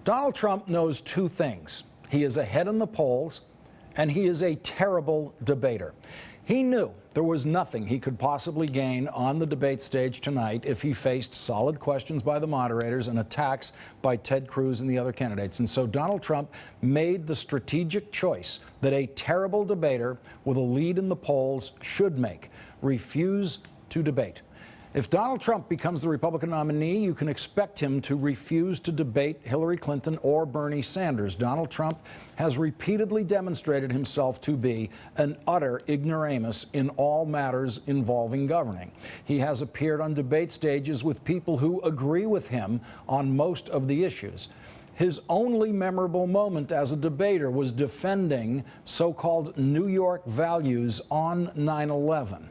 Donald Trump knows two things. He is ahead in the polls, and he is a terrible debater. He knew there was nothing he could possibly gain on the debate stage tonight if he faced solid questions by the moderators and attacks by Ted Cruz and the other candidates. And so Donald Trump made the strategic choice that a terrible debater with a lead in the polls should make: refuse to debate. If Donald Trump becomes the Republican nominee, you can expect him to refuse to debate Hillary Clinton or Bernie Sanders. Donald Trump has repeatedly demonstrated himself to be an utter ignoramus in all matters involving governing. He has appeared on debate stages with people who agree with him on most of the issues. His only memorable moment as a debater was defending so-called New York values on 9/11.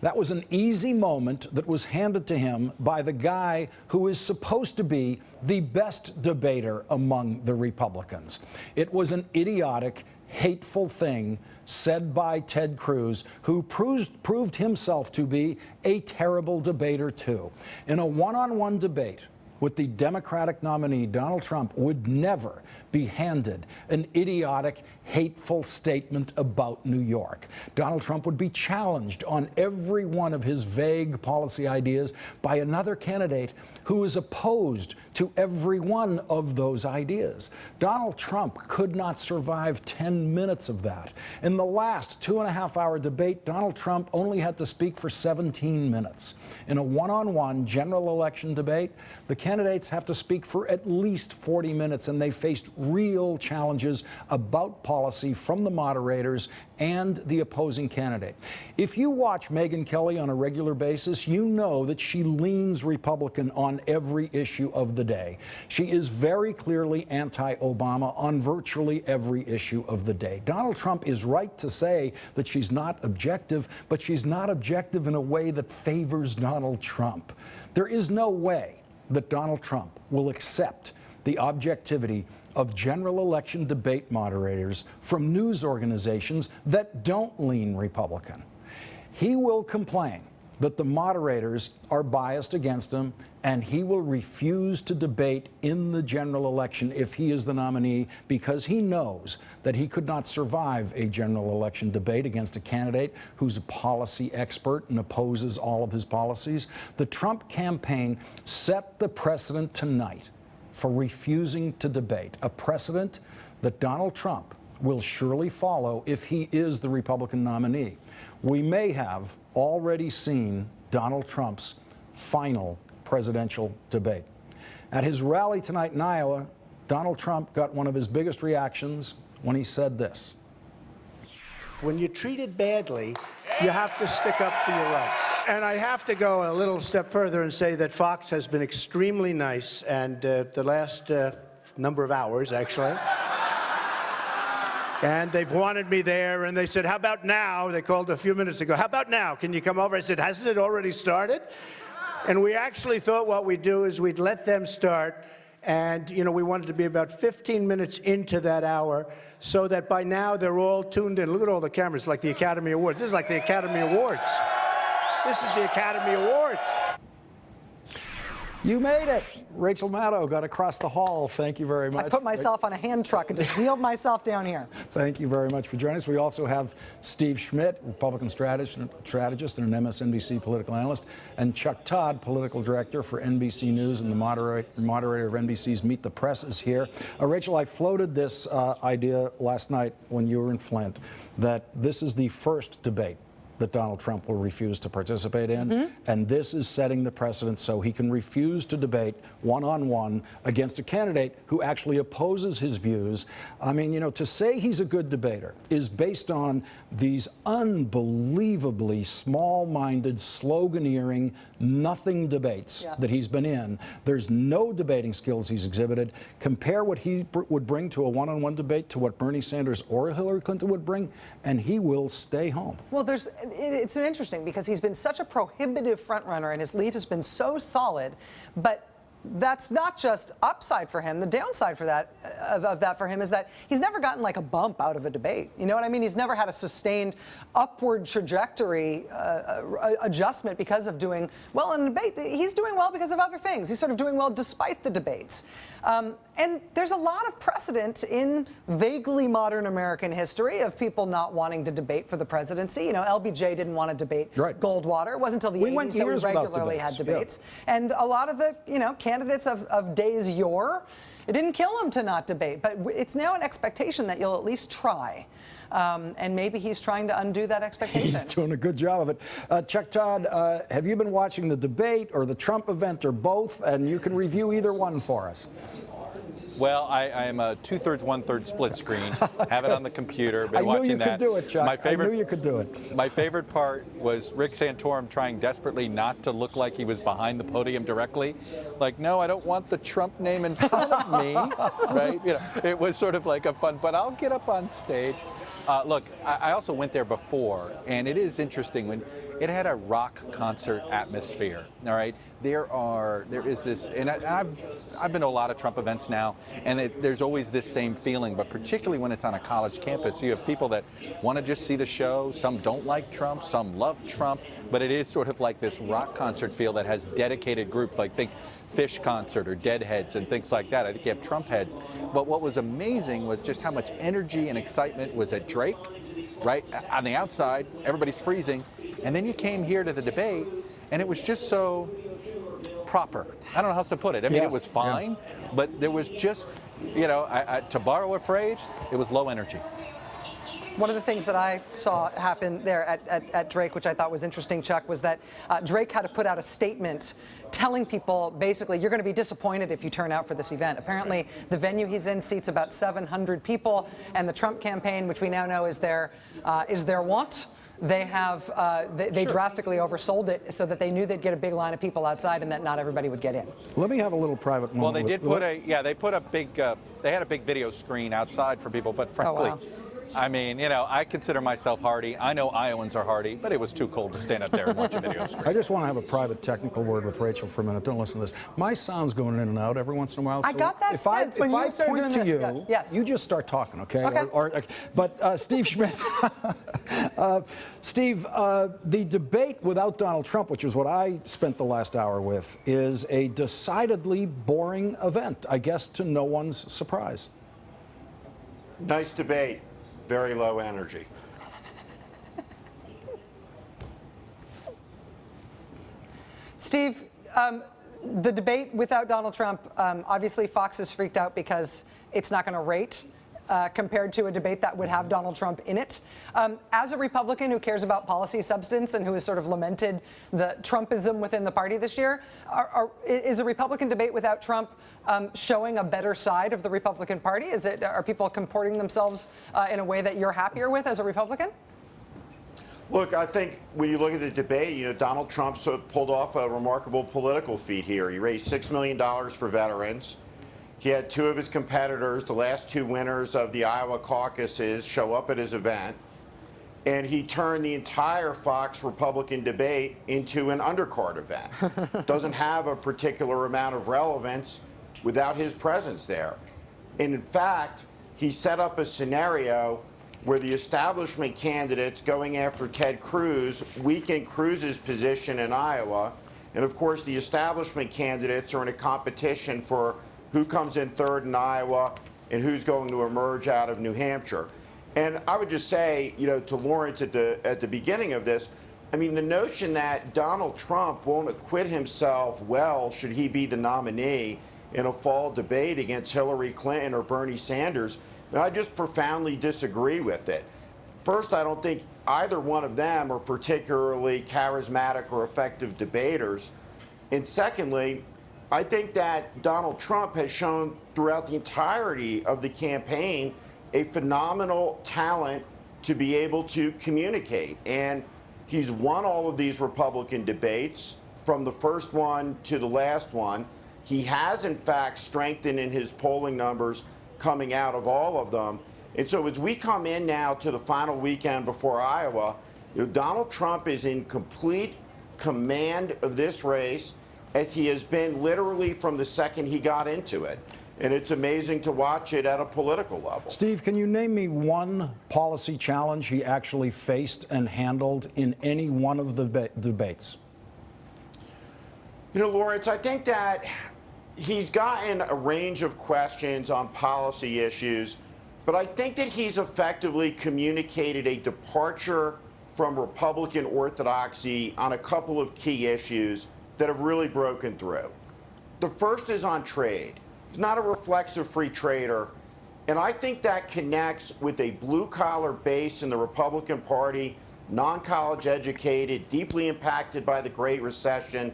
That was an easy moment that was handed to him by the guy who is supposed to be the best debater among the Republicans. It was an idiotic, hateful thing said by Ted Cruz, who proved himself to be a terrible debater, too. In a one-on-one debate with the Democratic nominee, Donald Trump would never be handed an idiotic, hateful statement about New York. Donald Trump would be challenged on every one of his vague policy ideas by another candidate who is opposed to every one of those ideas. Donald Trump could not survive 10 minutes of that. In the last 2.5-hour debate, Donald Trump only had to speak for 17 minutes. In a one-on-one general election debate, the candidates have to speak for at least 40 minutes, and they faced real challenges about policy from the moderators and the opposing candidate. If you watch Megyn Kelly on a regular basis, you know that she leans Republican on every issue of the day. She is very clearly anti-Obama on virtually every issue of the day. Donald Trump is right to say that she's not objective, but she's not objective in a way that favors Donald Trump. There is no way that Donald Trump will accept the objectivity of general election debate moderators from news organizations that don't lean Republican. He will complain that the moderators are biased against him, and he will refuse to debate in the general election if he is the nominee, because he knows that he could not survive a general election debate against a candidate who's a policy expert and opposes all of his policies. The Trump campaign set the precedent tonight for refusing to debate, a precedent that Donald Trump will surely follow if he is the Republican nominee. We may have already seen Donald Trump's final presidential debate. At his rally tonight in Iowa, Donald Trump got one of his biggest reactions when he said this: "When you're treated badly, you have to stick up for your rights." And I have to go a little step further and say that Fox has been extremely nice, and the last number of hours, actually. And they've wanted me there, and they said, "How about now?" They called a few minutes ago. "How about now? Can you come over?" I said, "Hasn't it already started?" And we actually thought what we'd do is we'd let them start, and, you know, we wanted to be about 15 minutes into that hour so that by now they're all tuned in. Look at all the cameras, like the Academy Awards. This is like the Academy Awards. This is the Academy Awards. You made it. Rachel Maddow got across the hall. Thank you very much. I put myself on a hand truck and just wheeled myself down here. Thank you very much for joining us. We also have Steve Schmidt, Republican strategist and an MSNBC political analyst, and Chuck Todd, political director for NBC News and the moderator of NBC's Meet the Press, is here. Rachel, I floated this idea last night when you were in Flint, that this is the first debate that Donald Trump will refuse to participate in. And this is setting the precedent so he can refuse to debate one-on-one against a candidate who actually opposes his views. I mean, you know, to say he's a good debater is based on these unbelievably small-minded, sloganeering, nothing debates that he's been in. There's no debating skills he's exhibited. Compare what he would bring to a one-on-one debate to what Bernie Sanders or Hillary Clinton would bring, and he will stay home. Well, it's interesting because he's been such a prohibitive frontrunner and his lead has been so solid, but that's not just upside for him. The downside for that, of that for him is that he's never gotten like a bump out of a debate. You know what I mean? He's never had a sustained upward trajectory adjustment because of doing well in a debate. He's doing well because of other things. He's sort of doing well despite the debates. And there's a lot of precedent in vaguely modern American history of people not wanting to debate for the presidency. You know, LBJ didn't want to debate Goldwater. It wasn't until the 80s that we regularly had debates. Yeah. And a lot of the, candidates of days yore, it didn't kill him to not debate. But it's now an expectation that you'll at least try. And maybe he's trying to undo that expectation. He's doing a good job of it. Chuck Todd, have you been watching the debate or the Trump event or both? And you can review either one for us. Well, I am a 2/3, 1/3 split screen. Have it on the computer. Been I knew watching you could do it, Chuck. I knew you could do it. My favorite part was Rick Santorum trying desperately not to look like he was behind the podium directly. Like, no, I don't want the Trump name in front of me, right? It was sort of like a fun, but I'll get up on stage. Look, I also went there before, and it is interesting when it had a rock concert atmosphere. All right, there is this, and I've been to a lot of Trump events now, and there's always this same feeling. But particularly when it's on a college campus, you have people that want to just see the show. Some don't like Trump, some love Trump, but it is sort of like this rock concert feel that has dedicated group, like think Fish concert or Deadheads and things like that. I think you have Trump heads. But what was amazing was just how much energy and excitement was at Drake. Right on the outside, everybody's freezing. And then you came here to the debate, and it was just so proper. I don't know how else to put it. I mean, it was fine, but there was just, to borrow a phrase, it was low energy. One of the things that I saw happen there at Drake, which I thought was interesting, Chuck, was that Drake had to put out a statement telling people, basically, you're going to be disappointed if you turn out for this event. Apparently, the venue he's in seats about 700 people, and the Trump campaign, which we now know is their want. They have they drastically oversold it so that they knew they'd get a big line of people outside and that not everybody would get in. Let me have a little private moment. Well, they did put they had a big video screen outside for people, but frankly, I mean, I consider myself hardy. I know Iowans are hardy, but it was too cold to stand up there and watch a video screen. I just want to have a private technical word with Rachel for a minute. Don't listen to this. My sound's going in and out every once in a while. I got that sense when you started doing this. If I point to you, you just start talking, okay? Okay. But Steve Schmidt, Steve, the debate without Donald Trump, which is what I spent the last hour with, is a decidedly boring event, I guess to no one's surprise. Nice debate. Very low energy. Steve, the debate without Donald Trump, obviously Fox is freaked out because it's not going to rate compared to a debate that would have Donald Trump in it. As a Republican who cares about policy substance and who has sort of lamented the Trumpism within the party this year, is a Republican debate without Trump showing a better side of the Republican Party? Are people comporting themselves in a way that you're happier with as a Republican? Look, I think when you look at the debate, Donald Trump pulled off a remarkable political feat here. He raised $6 million for veterans. He had two of his competitors, the last two winners of the Iowa caucuses, show up at his event. And he turned the entire Fox Republican debate into an undercard event. Doesn't have a particular amount of relevance without his presence there. And in fact, he set up a scenario where the establishment candidates going after Ted Cruz weakened Cruz's position in Iowa. And of course, the establishment candidates are in a competition for who comes in third in Iowa and who's going to emerge out of New Hampshire. And I would just say, to Lawrence at the beginning of this, I mean, the notion that Donald Trump won't acquit himself well should he be the nominee in a fall debate against Hillary Clinton or Bernie Sanders, and I just profoundly disagree with it. First, I don't think either one of them are particularly charismatic or effective debaters. And secondly, I think that Donald Trump has shown throughout the entirety of the campaign a phenomenal talent to be able to communicate. And he's won all of these Republican debates from the first one to the last one. He has, in fact, strengthened in his polling numbers coming out of all of them. And so as we come in now to the final weekend before Iowa, Donald Trump is in complete command of this race. as he has been literally from the second he got into it. And it's amazing to watch it at a political level. Steve, can you name me one policy challenge he actually faced and handled in any one of the debates? You know, Lawrence, I think that he's gotten a range of questions on policy issues, but I think that he's effectively communicated a departure from Republican orthodoxy on a couple of key issues that have really broken through. The first is on trade. He's not a reflexive free trader, and I think that connects with a blue-collar base in the Republican Party, non-college educated, deeply impacted by the Great Recession,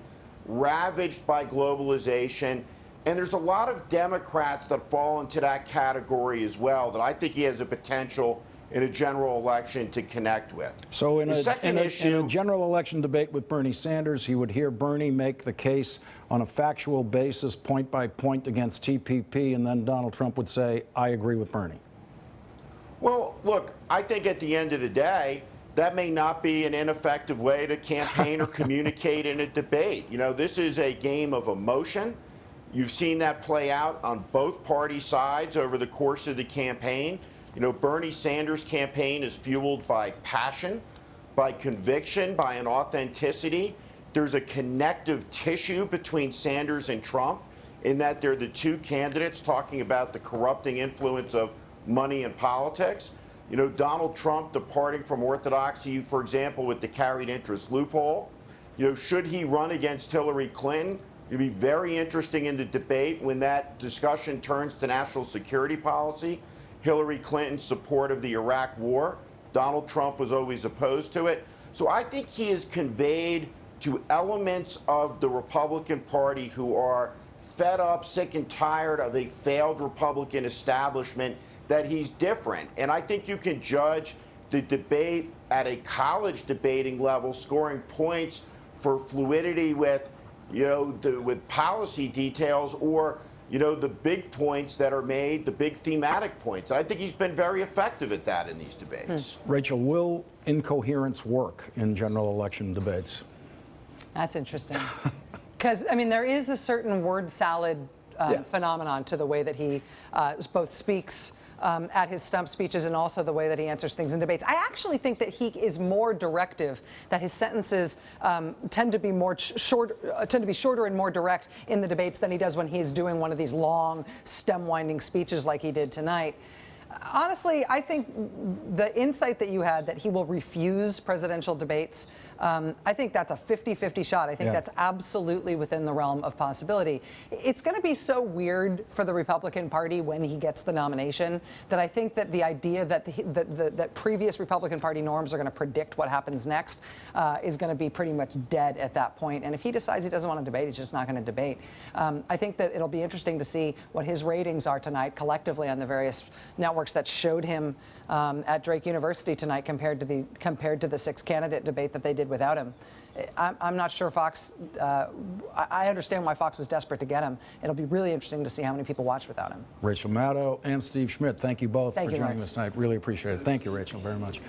ravaged by globalization. And there's a lot of Democrats that fall into that category as well that I think he has a potential in a general election to connect with. So in in a general election debate with Bernie Sanders, he would hear Bernie make the case on a factual basis, point by point, against TPP, and then Donald Trump would say, I agree with Bernie. Well, look, I think at the end of the day, that may not be an ineffective way to campaign or communicate in a debate. You know, this is a game of emotion. You've seen that play out on both party sides over the course of the campaign. You know, Bernie Sanders' campaign is fueled by passion, by conviction, by an authenticity. There's a connective tissue between Sanders and Trump in that they're the two candidates talking about the corrupting influence of money in politics. You know, Donald Trump departing from orthodoxy, for example, with the carried interest loophole. You know, should he run against Hillary Clinton? It'd be very interesting in the debate when that discussion turns to national security policy. Hillary Clinton's support of the Iraq War. Donald Trump was always opposed to it. So I think he has conveyed to elements of the Republican Party who are fed up, sick and tired of a failed Republican establishment that he's different. And I think you can judge the debate at a college debating level, scoring points for fluidity with, you know, with policy details, or, you know, the big points that are made, the big thematic points. I think he's been very effective at that in these debates. Rachel, will incoherence work in general election debates? That's interesting. Because, I mean, there is a certain word salad phenomenon to the way that he both speaks at his stump speeches and also the way that he answers things in debates. I actually think that he is more directive, that his sentences tend to be shorter and more direct in the debates than he does when he's doing one of these long, stem-winding speeches like he did tonight. Honestly, I think the insight that you had that he will refuse presidential debates, I think that's a 50-50 shot. I think that's absolutely within the realm of possibility. It's going to be so weird for the Republican Party when he gets the nomination that I think that the idea that that previous Republican Party norms are going to predict what happens next is going to be pretty much dead at that point. And if he decides he doesn't want to debate, he's just not going to debate. I think that it'll be interesting to see what his ratings are tonight collectively on the various networks that showed him at Drake University tonight compared to the 6-candidate debate that they did without him. I'm not sure Fox. I understand why Fox was desperate to get him. It'll be really interesting to see how many people watched without him. Rachel Maddow and Steve Schmidt, thank you both for joining Lawrence. us tonight. Really appreciate it. Thank you, Rachel, very much.